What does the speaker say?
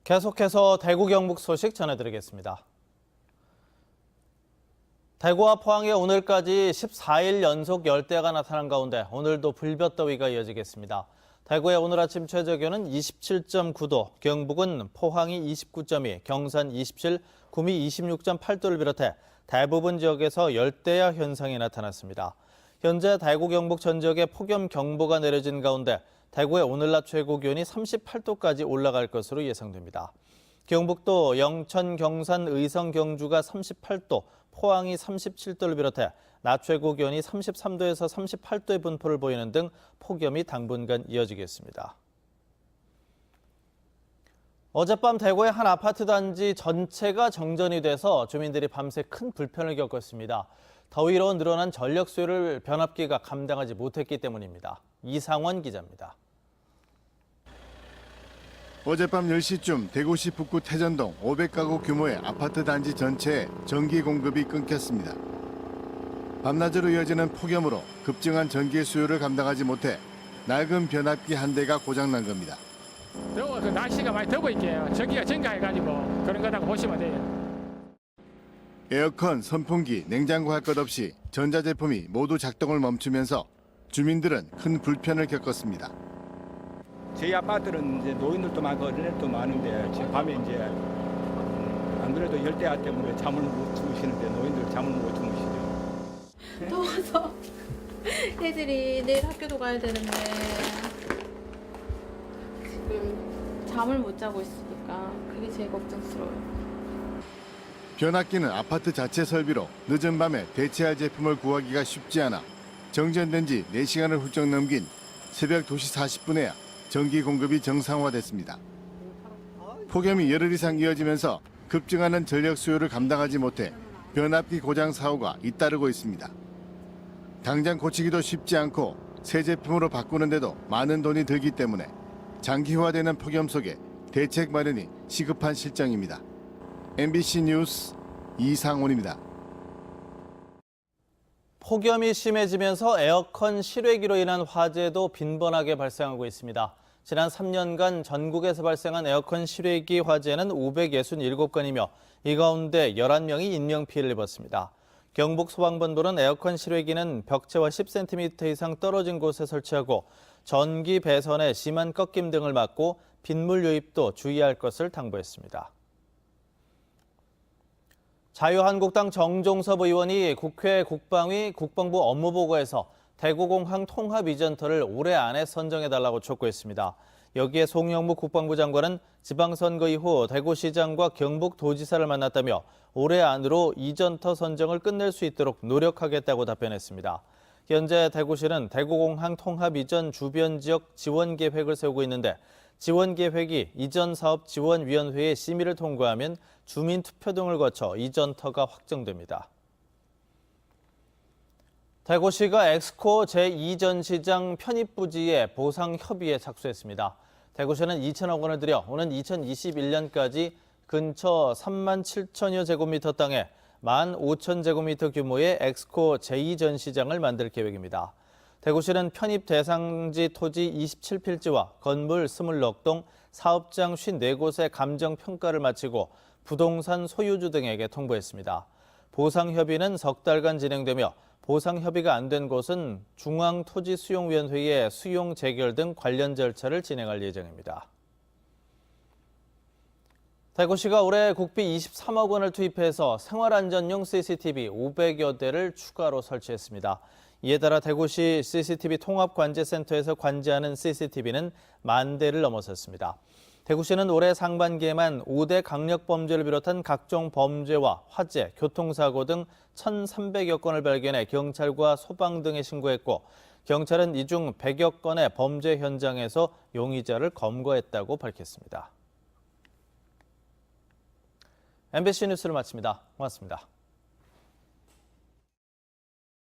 계속해서 대구 경북 소식 전해드리겠습니다. 대구와 포항에 오늘까지 14일 연속 열대야가 나타난 가운데 오늘도 불볕더위가 이어지겠습니다. 대구의 오늘 아침 최저기온은 27.9도, 경북은 포항이 29.2, 경산 27, 구미 26.8도를 비롯해 대부분 지역에서 열대야 현상이 나타났습니다. 현재 대구 경북 전 지역에 폭염경보가 내려진 가운데 대구의 오늘 낮 최고 기온이 38도까지 올라갈 것으로 예상됩니다. 경북도 영천, 경산, 의성, 경주가 38도, 포항이 37도를 비롯해 낮 최고 기온이 33도에서 38도의 분포를 보이는 등 폭염이 당분간 이어지겠습니다. 어젯밤 대구의 한 아파트 단지 전체가 정전이 돼서 주민들이 밤새 큰 불편을 겪었습니다. 더위로 늘어난 전력 수요를 변압기가 감당하지 못했기 때문입니다. 이상원 기자입니다. 어젯밤 10시쯤 대구시 북구 태전동 500가구 규모의 아파트 단지 전체에 전기 공급이 끊겼습니다. 밤낮으로 이어지는 폭염으로 급증한 전기 수요를 감당하지 못해 낡은 변압기 한 대가 고장난 겁니다. 더워서 날씨가 많이 더워 있게요. 전기가 증가해가지고 그런 거라고 보시면 돼요. 에어컨, 선풍기, 냉장고 할 것 없이 전자제품이 모두 작동을 멈추면서 주민들은 큰 불편을 겪었습니다. 저희 아파트는 이제 노인들도 많고 어린애들도 많은데 지금 밤에 이제 안 그래도 열대야 때문에 잠을 못 주무시는데 노인들 잠을 못 주무시죠. 더워서 애들이 내일 학교도 가야 되는데 지금 잠을 못 자고 있으니까 그게 제일 걱정스러워요. 변압기는 아파트 자체 설비로 늦은 밤에 대체할 제품을 구하기가 쉽지 않아 정전된 지 4시간을 훌쩍 넘긴 새벽 2시 40분에야 전기 공급이 정상화됐습니다. 폭염이 열흘 이상 이어지면서 급증하는 전력 수요를 감당하지 못해 변압기 고장 사고가 잇따르고 있습니다. 당장 고치기도 쉽지 않고 새 제품으로 바꾸는데도 많은 돈이 들기 때문에 장기화되는 폭염 속에 대책 마련이 시급한 실정입니다. MBC 뉴스 이상원입니다. 폭염이 심해지면서 에어컨 실외기로 인한 화재도 빈번하게 발생하고 있습니다. 지난 3년간 전국에서 발생한 에어컨 실외기 화재는 567건이며 이 가운데 11명이 인명피해를 입었습니다. 경북 소방본부는 에어컨 실외기는 벽체와 10cm 이상 떨어진 곳에 설치하고 전기 배선의 심한 꺾임 등을 막고 빗물 유입도 주의할 것을 당부했습니다. 자유한국당 정종섭 의원이 국회 국방위 국방부 업무보고에서 대구공항 통합이전터를 올해 안에 선정해달라고 촉구했습니다. 여기에 송영무 국방부 장관은 지방선거 이후 대구시장과 경북도지사를 만났다며 올해 안으로 이전터 선정을 끝낼 수 있도록 노력하겠다고 답변했습니다. 현재 대구시는 대구공항 통합 이전 주변 지역 지원 계획을 세우고 있는데 지원 계획이 이전사업지원위원회의 심의를 통과하면 주민투표 등을 거쳐 이전터가 확정됩니다. 대구시가 엑스코 제2전시장 편입 부지의 보상 협의에 착수했습니다. 대구시는 2천억 원을 들여 오는 2021년까지 근처 3만 7천여 제곱미터 땅에 15,000제곱미터 규모의 엑스코 제2전시장을 만들 계획입니다. 대구시는 편입 대상지 토지 27필지와 건물 20동, 사업장 54곳의 감정평가를 마치고 부동산 소유주 등에게 통보했습니다. 보상협의는 석 달간 진행되며 보상협의가 안 된 곳은 중앙토지수용위원회의 수용 재결 등 관련 절차를 진행할 예정입니다. 대구시가 올해 국비 23억 원을 투입해서 생활안전용 CCTV 500여 대를 추가로 설치했습니다. 이에 따라 대구시 CCTV 통합관제센터에서 관제하는 CCTV는 10,000대를 넘어섰습니다. 대구시는 올해 상반기에만 5대 강력범죄를 비롯한 각종 범죄와 화재, 교통사고 등 1,300여 건을 발견해 경찰과 소방 등에 신고했고 경찰은 이 중 100여 건의 범죄 현장에서 용의자를 검거했다고 밝혔습니다. MBC 뉴스를 마칩니다. 고맙습니다.